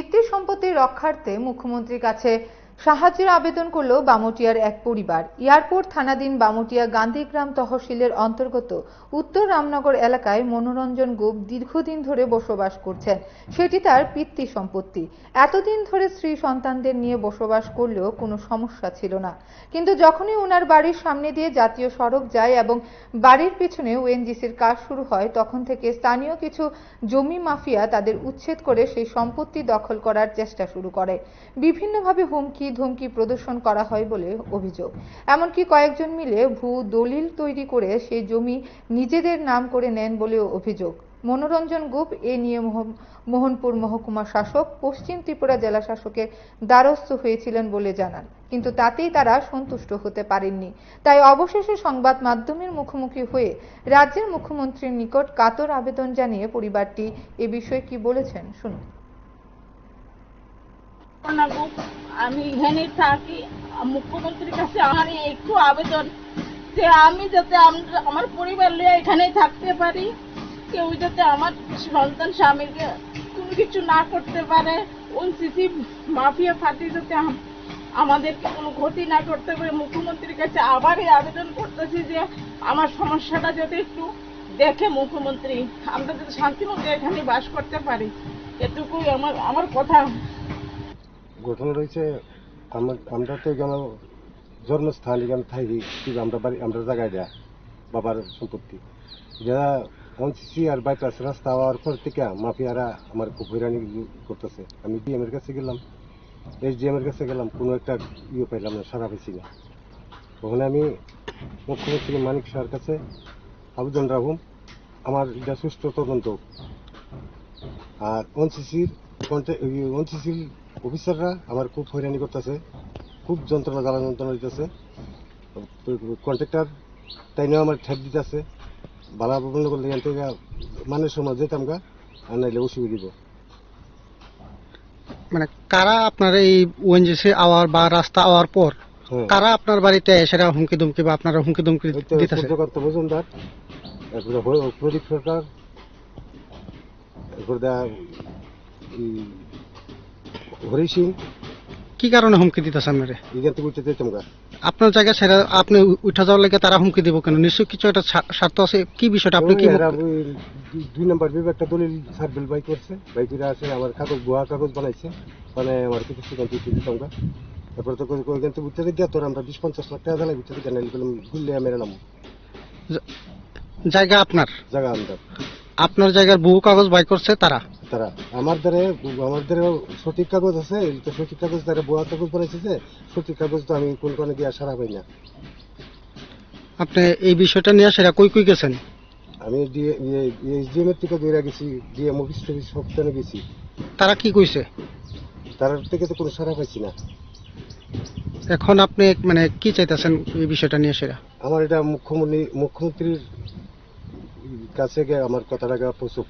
পিতৃ সম্পত্তি রক্ষার্থে মুখ্যমন্ত্রীর কাছে সাহায্যের আবেদন করল বামুটিয়ার এক পরিবার। এয়ারপোর্ট থানাধীন বামুটিয়া গান্ধীগ্রাম তহসিলের অন্তর্গত উত্তর রামনগর এলাকায় মনোরঞ্জন গুপ দীর্ঘদিন ধরে বসবাস করছেন। সেটি তার পিতৃ সম্পত্তি। এতদিন ধরে স্ত্রী সন্তানদের নিয়ে বসবাস করলেও কোনো সমস্যা ছিল না, কিন্তু যখনই ওনার বাড়ির সামনে দিয়ে জাতীয় সড়ক যায় এবং বাড়ির পিছনে ওএনজিসির কাজ শুরু হয়, তখন থেকে স্থানীয় কিছু জমি মাফিয়া তাদের উচ্ছেদ করে সেই সম্পত্তি দখল করার চেষ্টা শুরু করে। বিভিন্নভাবে হুমকি ধমকি প্রদর্শন করা হয় বলে অভিযোগ। এমনকি কয়েকজন মিলে দলিল তৈরি করে সেই জমি নিজেদের নাম করে নেন বলেও অভিযোগ। মনোরঞ্জন গুপ এ নিয়ে মোহনপুর মহকুমা শাসক, পশ্চিম ত্রিপুরা জেলা শাসকের দ্বারস্থ হয়েছিলেন বলে জানান, কিন্তু তাতেই তারা সন্তুষ্ট হতে পারেননি। তাই অবশেষে সংবাদ মাধ্যমের মুখোমুখি হয়ে রাজ্যের মুখ্যমন্ত্রীর নিকট কাতর আবেদন জানিয়ে পরিবারটি এ বিষয়ে কি বলেছেন শুনুন। আমি এখানে থাকি, মুখ্যমন্ত্রীর কাছে আমার একটু আবেদন যে আমি যাতে আমার পরিবার নিয়ে এখানেই থাকতে পারি, কেউ যাতে আমার সন্তান স্বামীকে কোনো কিছু না করতে পারে, ওএনজিসি মাফিয়া পার্টি যাতে আমাদেরকে কোনো ক্ষতি না করতে পারে। মুখ্যমন্ত্রীর কাছে আবারই আবেদন করতেছি যে আমার সমস্যাটা যাতে একটু দেখে মুখ্যমন্ত্রী, আমরা যাতে শান্তিমতো এখানে বাস করতে পারি, এটুকুই আমার কথা। ঘটনা রয়েছে, আমরা তো এখানে জন্মস্থান, এখানে থাকি, আমরা জায়গায় দেয়া বাবার সম্পত্তি যারা ওএনজিসি আর বাইপাস রাস্তা হওয়ার পর থেকে মাফিয়ারা আমার খুব হয়রানি করতেছে। আমি ডিএম এর কাছে গেলাম, এসডিএম এর কাছে গেলাম, কোনো একটা পাইলাম না, সারা পেয়েছি না। ওখানে আমি মুখ্যমন্ত্রী মানিক শাহর কাছে আবেদন রাখুন আমার এটা সুষ্ঠু তদন্ত। আর ওএনজিসির অফিসাররা আমার খুব হয়রানি করতেছে, খুব জ্বালা যন্ত্রণা দিতেছে। কন্ট্রাক্টর তাই নিয়ে আমার ঠেক দিতেছে, বালা বন্ধ করলে এখান থেকে মানের সময় যেতাম গা, আর নাইলে অসুবিধা দিব। মানে কারা আপনার এই ওএনজিসি আওয়ার বা রাস্তা আওয়ার পর কারা আপনার বাড়িতে এসে হুমকি দুমকি বা আপনারা হুমকি দুমকি দিতেছে? সূর্যকান্ত মজুমদার, এরপরে প্রদীপ সরকার, এরপর হরি সিং। কি কারণে হুমকি দিতেছে আপনারে? এখান থেকে উঠতে যেতাম গা। আপনার জায়গা সেটা আপনি উঠা যাওয়ার লাগে তারা হুমকি দিব কেন? নিশ্চয়ই কিছু একটা স্বার্থ আছে। কি বিষয়টা আপনি কি 2 নম্বর বিভাগটা দলিল সার্ভেল বাই করছে, বাই করে আছে আমার কাগজ, ভুয়া কাগজ বানাইছে, মানে আমার কিছু দিতাম গা। তারপরে তো ওইখান থেকে উঠতে গিয়ে তোর আমরা 20-50 লাখ টাকা জানাই উঠতে গিয়ে ঘুরলে মেরে নাম। জায়গা আপনার, জায়গা আমরা, আপনার জায়গার বহু কাগজ বাই করছে তারা। আমার দ্বারা সঠিক কাগজ আছে, সঠিক কাগজ দ্বারা ভুয়া কাগজ বানাইছে, যে সঠিক কাগজ তো আমি কোন কোনে গিয়ে সারা পাই না। আপনি এই বিষয়টা নিয়ে সেটা কই গেছেন? আমি এসডিএম এর থেকে দূরে গেছি, ডিএম অফিস টফিস সব স্থানে গেছি। তারা কি কইছে? তার থেকে তো কোনো সারা পাইছি না। এখন আপনি মানে কি চাইতেছেন এই বিষয়টা নিয়ে সেটা? আমার এটা মুখ্যমন্ত্রীর কাছে গিয়ে আমার কথাটা পৌঁছুক।